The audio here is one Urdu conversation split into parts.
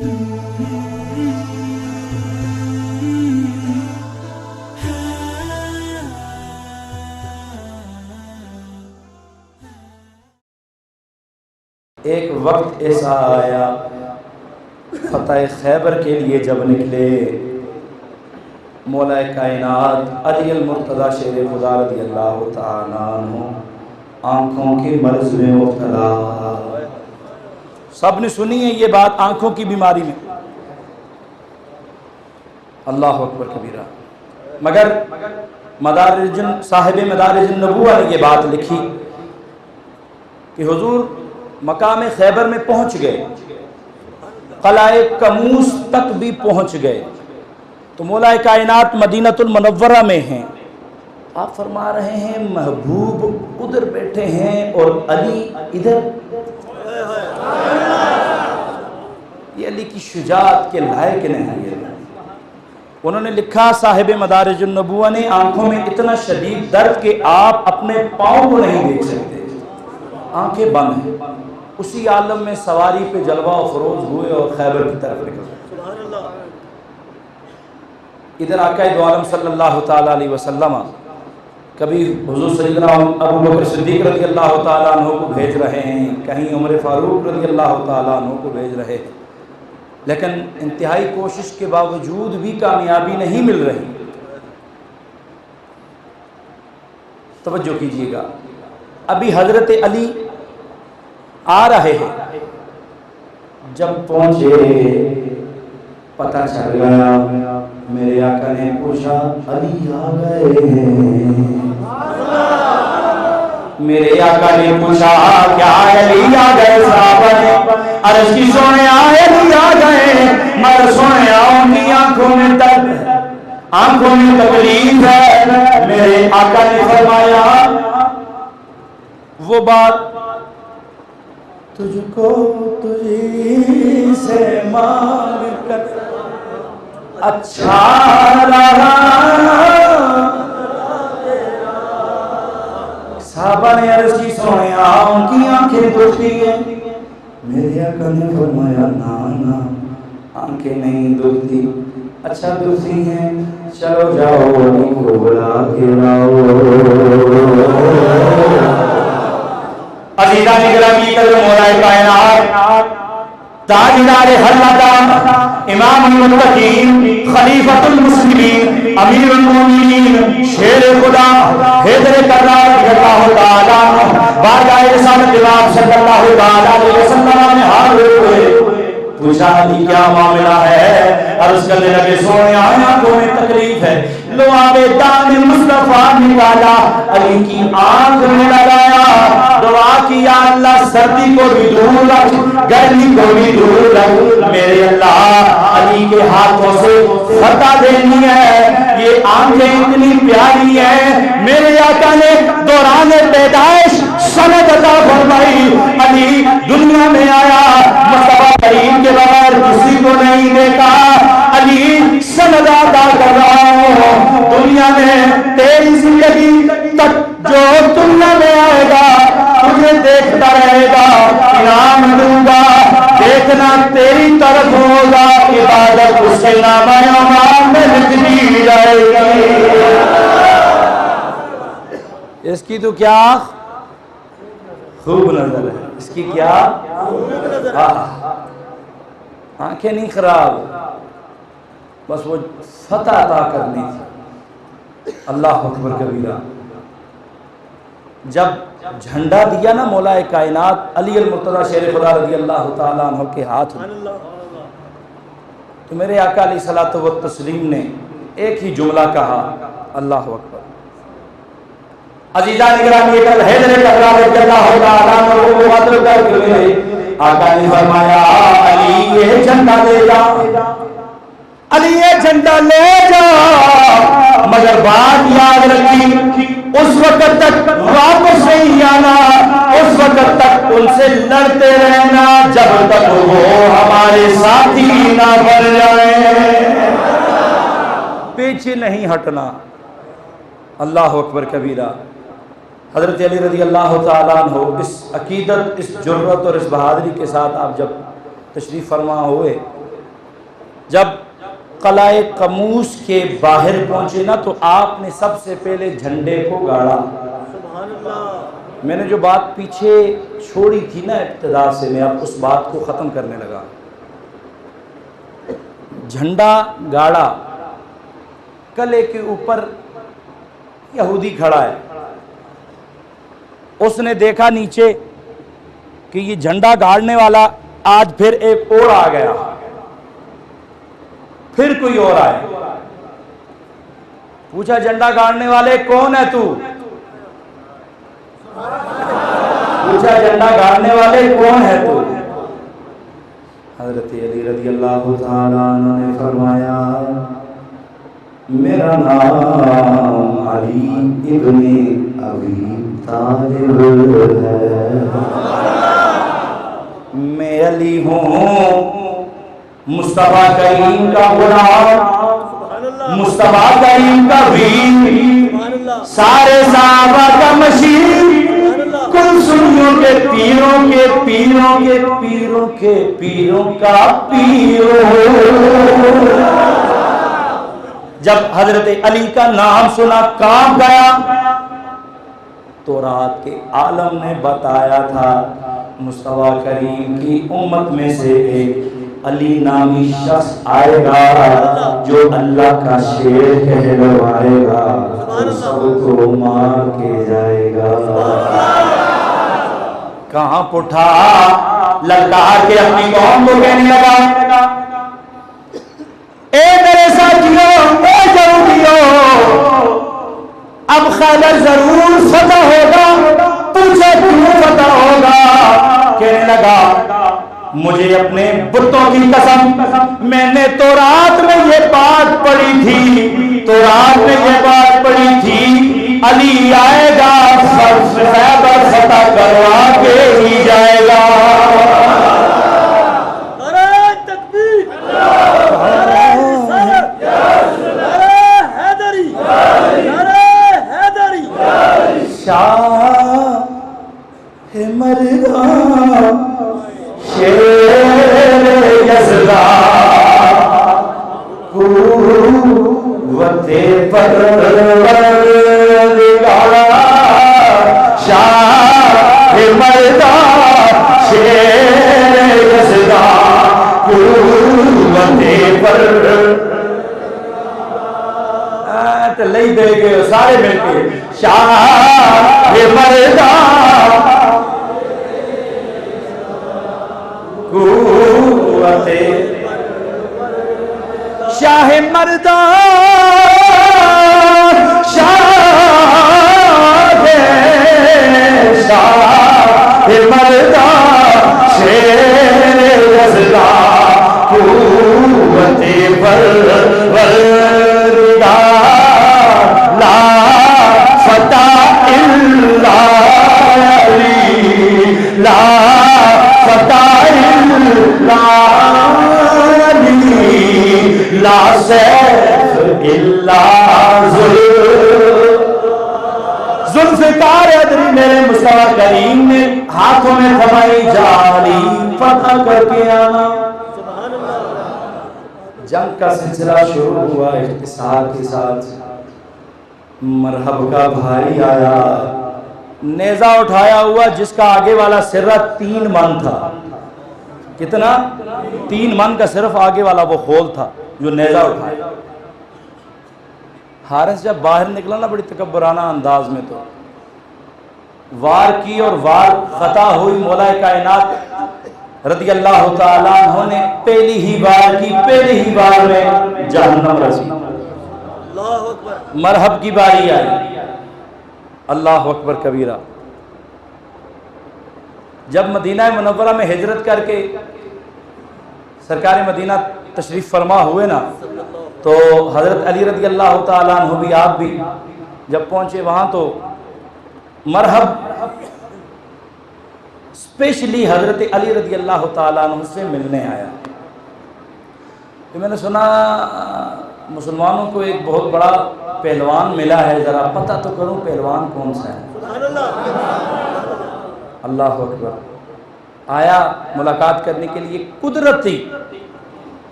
ایک وقت ایسا آیا فتح خیبر کے لیے جب نکلے، مولا کائنات علی المرتضیٰ شیر خدا رضی اللہ تعالیٰ عنہ آنکھوں کے مرض میں مبتلا۔ سب نے سنی ہے یہ بات، آنکھوں کی بیماری میں، اللہ اکبر کبیرہ۔ مگر صاحب مدارج النبوہ نے یہ بات لکھی کہ حضور مقام خیبر میں پہنچ گئے، قلعہ کموس تک بھی پہنچ گئے، تو مولا کائنات مدینۃ المنورہ میں ہیں، آپ فرما رہے ہیں محبوب ادھر بیٹھے ہیں اور علی ادھر۔ یہ علی کی شجاعت کے لائق نہیں ہے۔ انہوں نے لکھا صاحب مدارج النبوہ نے، آنکھوں میں اتنا شدید درد کہ آپ اپنے پاؤں کو نہیں دیکھ سکتے، آنکھیں بند ہیں۔ اسی عالم میں سواری پہ جلوہ و فروز ہوئے اور خیبر کی طرف نکل گئے۔ ادھر آقا دو عالم صلی اللہ تعالیٰ علیہ وسلم کبھی حضور سیدنا ابو بکر صدیق رضی اللہ تعالیٰ عنہ کو بھیج رہے ہیں، کہیں عمر فاروق رضی اللہ تعالیٰ عنہ کو بھیج رہے ہیں، لیکن انتہائی کوشش کے باوجود بھی کامیابی نہیں مل رہی۔ توجہ کیجیے گا، ابھی حضرت علی آ رہے ہیں، جب پہنچے پتہ چل گیا، میرے آقا نے پوچھا علی آ گئے ہیں؟ میرے آقا نے پوچھا کیا علی آ گئے؟ صحابہ نے عرض کی سونے علی آ گئے، مگر سونے ان کی آنکھوں میں درد ہے، آنکھوں میں تکلیف ہے۔ میرے آقا نے فرمایا وہ بات تجھ کو تجھی سے مانگ کر اچھا رہا۔ صحابہ نے عرض کی سونے ان کی آنکھیں دکھتی ہیں؟ میرے آقا نے فرمایا نا آنکھیں نہیں دکھتی۔ اچھا دکھتی ہیں، چلو جاؤ ان کو بلا کے لاؤ۔ عزیزان گرامی قدر مولا کائنات تاجدار حضرت امام المتقین خلیفۃ المسلمین امیر المومنین شیر خدا حیدر کرار رضی اللہ تعالیٰ بارگاہ رسالت امام صلی اللہ تعالیٰ علیہ وسلم میں حاضر ہوئے، پوچھا علی کیا معاملہ ہے؟ عرض کرنے لگے سونے آنکھوں میں تکلیف ہے۔ لعاب دان مصطفیٰ نکالا، علی کی آنکھ میں لگایا، دعا کی یا اللہ سردی کو بھی دور رکھ، گرمی کو بھی دور رکھ، میرے اللہ علی کے ہاتھوں سے فتح دینی ہے۔ یہ آنکھیں اتنی پیاری ہیں، میرے آقا نے دوران پیدائش سند عطا فرمائی، علی دنیا میں آیا مصطفیٰ کریم کے بغیر کسی کو نہیں دیکھا، علی سند عطا کر رہا ہوں دنیا میں تیری زندگی تک جو دنیا میں آئے گا تجھے دیکھتا رہے گا، انعام دوں گا، دیکھنا تیری طرف ہوگا، عبادت اس کے نامہ اعمال میں لکھ دی جائے گی۔ اس کی تو کیا خوب نظر ہے، اس کی کیا آنکھیں نہیں خراب، بس وہ فتح عطا کرنی تھی۔ اللہ اکبر کبیرہ۔ جب جھنڈا دیا نا مولا کائنات علی المرتضیٰ شیر خدا رضی اللہ تعالیٰ عنہ کے ہاتھ میں، تو میرے آقا علیہ الصلوۃ والتسلیم نے ایک ہی جملہ کہا، اللہ اکبر۔ عزیزان گرامی کل حیدر کرار رضی اللہ تعالیٰ عنہ کو مطلب کر کے آقا نے فرمایا علی یہ جھنڈا لے جا، علی یہ جھنڈا لے جا، مگر بات یاد رکھی اس وقت تک واپس نہیں آنا، اس وقت تک ان سے لڑتے رہنا جب تک وہ ہمارے ساتھی نہ بن جائیں، پیچھے نہیں ہٹنا۔ اللہ اکبر کبیرہ۔ حضرت علی رضی اللہ تعالیٰ عنہ اس عقیدت، اس جرت اور اس بہادری کے ساتھ آپ جب تشریف فرما ہوئے جب قلعہ قموس کے باہر پہنچے نا تو آپ نے سب سے پہلے جھنڈے کو گاڑا. میں نے جو بات پیچھے چھوڑی تھی نا ابتدا سے، میں اب اس بات کو ختم کرنے لگا. جھنڈا گاڑا، کلے کے اوپر یہودی کھڑا ہے، اس نے دیکھا نیچے کہ یہ جھنڈا گاڑنے والا آج پھر ایک اور آ گیا، پھر کوئی اور آئے. پوچھا جھنڈا گاڑنے والے کون ہے تو؟ پوچھا جھنڈا گاڑنے والے کون ہے تو؟ حضرت علی رضی اللہ تعالیٰ عنہ نے فرمایا میرا نام علی ابن ابی طالب ہے، میں علی ہوں، مصطفیٰ کریم کا غلام، مصطفیٰ کریم کا ویر، سارے صحابہ کا مشیر، کل سنیوں کے پیروں کے پیروں کے پیروں کے پیروں کا پیر. جب حضرت علی کا نام سنا کانپ گیا. تو رات کے عالم نے بتایا تھا مصطفیٰ کریم کی امت میں سے ایک علی نامی شخص آئے گا جو اللہ کا شیر کہلوائے گا، سب کو مار کے جائے گا. کہاں اٹھا للکار کے اپنی قوم کو کہنے لگا اے میرے ساتھیوں، اے یہودیوں، اب خیبر ضرور فتح ہوگا، تجھے کیوں فتح ہوگا؟ کہنے لگا مجھے اپنے بتوں کی قسم، میں نے تورات میں یہ بات پڑھی تھی، تورات میں یہ بات پڑھی تھی علی آئے گا خیبر فتح کروا کے ہی جائے گا. شاہ مردان شیر یزدہ قوت پروردگار، شاہ مردان شیر یزدہ قوت پروردگار. لئی دے گئے سارے مل کے شاہ مردان قوت، شاہ مردان شاہ مردان شیر یزدہ قوت پروردگار، لا فتح الا علی، لا فتح الا علی، لا سیف الا ذوالفقار ادری. میرے مصطفیٰ کریم نے ہاتھوں میں تھمائی جالی فتح کر کے آنا. جنگ کا سلسلہ شروع ہوا، اختصار کے ساتھ مرحب کا بھائی آیا، نیزہ اٹھایا ہوا جس کا آگے والا سرہ 3 من تھا. کتنا؟ 3 من کا صرف آگے والا وہ خول تھا جو نیزہ اٹھایا. حارث جب باہر نکلا نا بڑی تکبرانہ انداز میں، تو وار کی اور وار خطا ہوئی. مولا کائنات رضی اللہ تعالیٰ عنہ نے پہلی ہی بار کی پہلی ہی بار میں جہنم رسی. مرحب کی باری آئی. اللہ اکبر کبیرہ. جب مدینہ منورہ میں ہجرت کر کے سرکار مدینہ تشریف فرما ہوئے نا، تو حضرت علی رضی اللہ تعالیٰ عنہ بھی، آپ بھی جب پہنچے وہاں، تو مرحب اسپیشلی حضرت علی رضی اللہ تعالیٰ عنہ سے ملنے آیا. کہ میں نے سنا مسلمانوں کو ایک بہت بڑا پہلوان ملا ہے، ذرا پتہ تو کروں پہلوان کون سا ہے. اللہ اکبر. آیا ملاقات کرنے کے لیے. قدرتی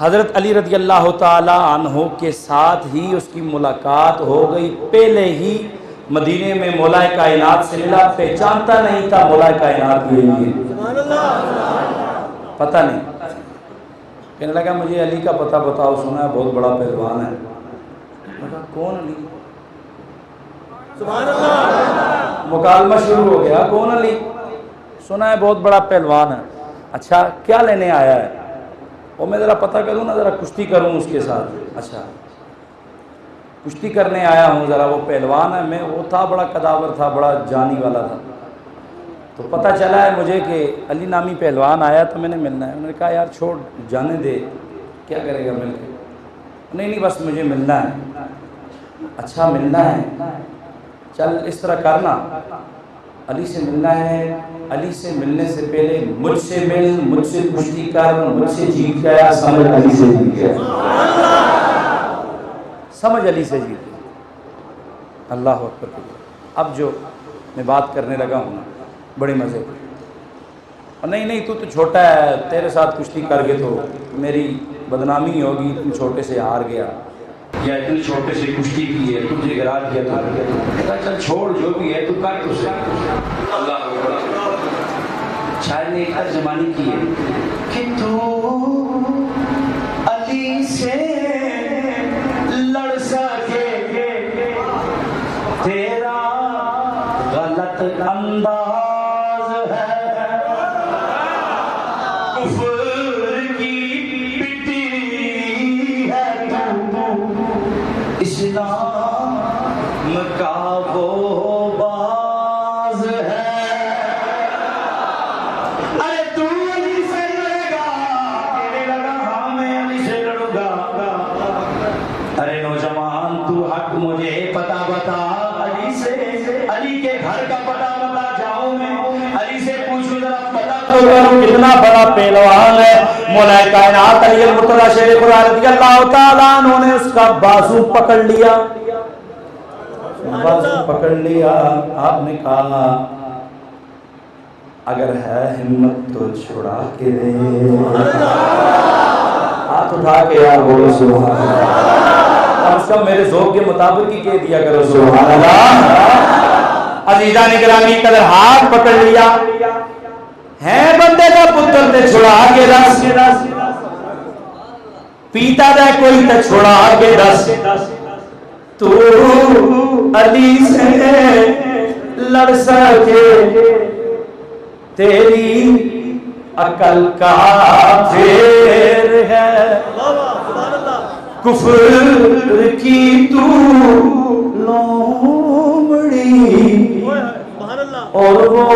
حضرت علی رضی اللہ تعالی عنہ کے ساتھ ہی اس کی ملاقات ہو گئی، پہلے ہی مدینے میں مولا کائنات سے ملا، پہچانتا نہیں تھا مولا کائنات یہی ہے، پتہ نہیں، کہنے لگا مجھے علی کا پتہ بتاؤ، سنا ہے بہت بڑا پہلوان ہے۔ میں کہا کون علی؟ سبحان اللہ، مکالمہ شروع ہو گیا، کون علی؟ سنا ہے بہت بڑا پہلوان ہے۔ اچھا کیا لینے آیا ہے؟ وہ میں ذرا پتہ کروں نا، ذرا کشتی کروں اس کے ساتھ۔ اچھا کشتی کرنے آیا ہوں، ذرا وہ پہلوان ہے، میں وہ تھا بڑا قداور تھا، بڑا جانی والا تھا، تو پتہ چلا ہے مجھے کہ علی نامی پہلوان آیا تو میں نے ملنا ہے۔ انہوں نے کہا یار چھوڑ جانے دے، کیا کرے گا مل کے؟ نہیں بس مجھے ملنا ہے۔ اچھا ملنا ہے، چل اس طرح کرنا، علی سے ملنا ہے، علی سے ملنے سے پہلے مجھ سے مل، مجھ سے کشتی کر، مجھ سے جیت گیا سمجھ علی سے جیت گیا، سمجھ علی سے جیت گیا۔ اللہ اکبر۔ اب جو میں بات کرنے لگا ہوں نا بڑے مزے کی، اور نہیں تو چھوٹا ہے، تیرے ساتھ کشتی کر کے تو میری بدنامی ہوگی، تم چھوٹے سے ہار گیا، یا اتنے چھوٹے سے کشتی کی ہے، تجھے گرا دیا تھا، چل چھوڑ جو بھی ہے تو کر تو سے۔ اللہ شاعر نے ایک ترجمانی کی ہے کہ تو علی سے لڑ سکے، تیرا غلط انداز ہے، کفر کی پٹی ہے تو، اسلام کا وہ باز ہے۔ ارے تو علی سے لڑے گا، کہنے لگا ہاں میں علی سے لڑوں گا۔ ارے نوجوان تو حق مجھے پتہ بتا، علی سے، علی کے گھر کا پتہ بتا، جاؤں میں علی سے پوچھوں ذرا پتہ کتنا بڑا پہلوان ہے۔ مولا کائنات علی المرتضی شیر خدا رضی اللہ تعالیٰ عنہ نے اس کا بازو پکڑ لیا، بازو پکڑ لیا۔ آپ نے کہا اگر ہے ہمت تو چھڑا کے دے، ہاتھ اٹھا کے یار بولو سبحان اللہ، کم سے کم میرے ذوق کے مطابق ہی کہہ دیا کرو سبحان اللہ۔ عزیزان گرامی قدر ہاتھ پکڑ لیا، ہے بندے کا پتر تے چھڑا کے دس، پیتا دے کوئی تے چھڑا کے دس، تو علی سے لڑ سکے، تیری عقل کا پھیر ہے، کفر کی تو لومڑی، اور وہ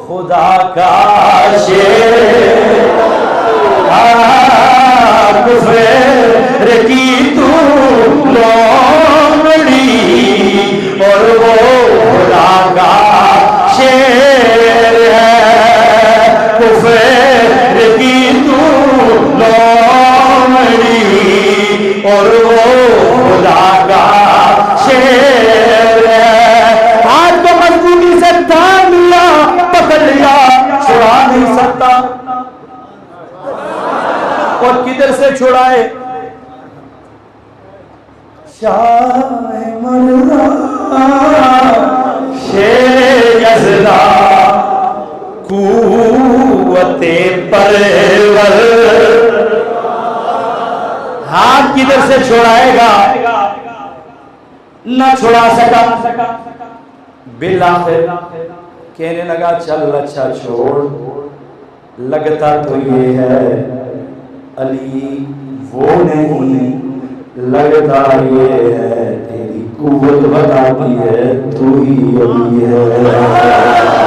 خدا کا شیر، کفر کی تو لومڑی، اور وہ خدا کا شیر ہے، کفر کی تو لومڑی، اور وہ خدا کا شیر ہے۔ ہاتھ کو مضبوطی سے تھام لیا، پکڑ لیا، چھڑا نہیں سکتا۔ اور کدھر سے چھڑائے؟ شاہ مرزا شیر یزدہ قوت پرور، ہاتھ کدھر سے چھڑائے گا؟ نہ چھڑا سکا۔ بالآخر کہنے لگا چل اچھا چھوڑ، لگتا تو یہ ہے علی وہ نہیں، لگتا یہ ہے تیری قوت بتاتی ہے تو ہی علی ہے۔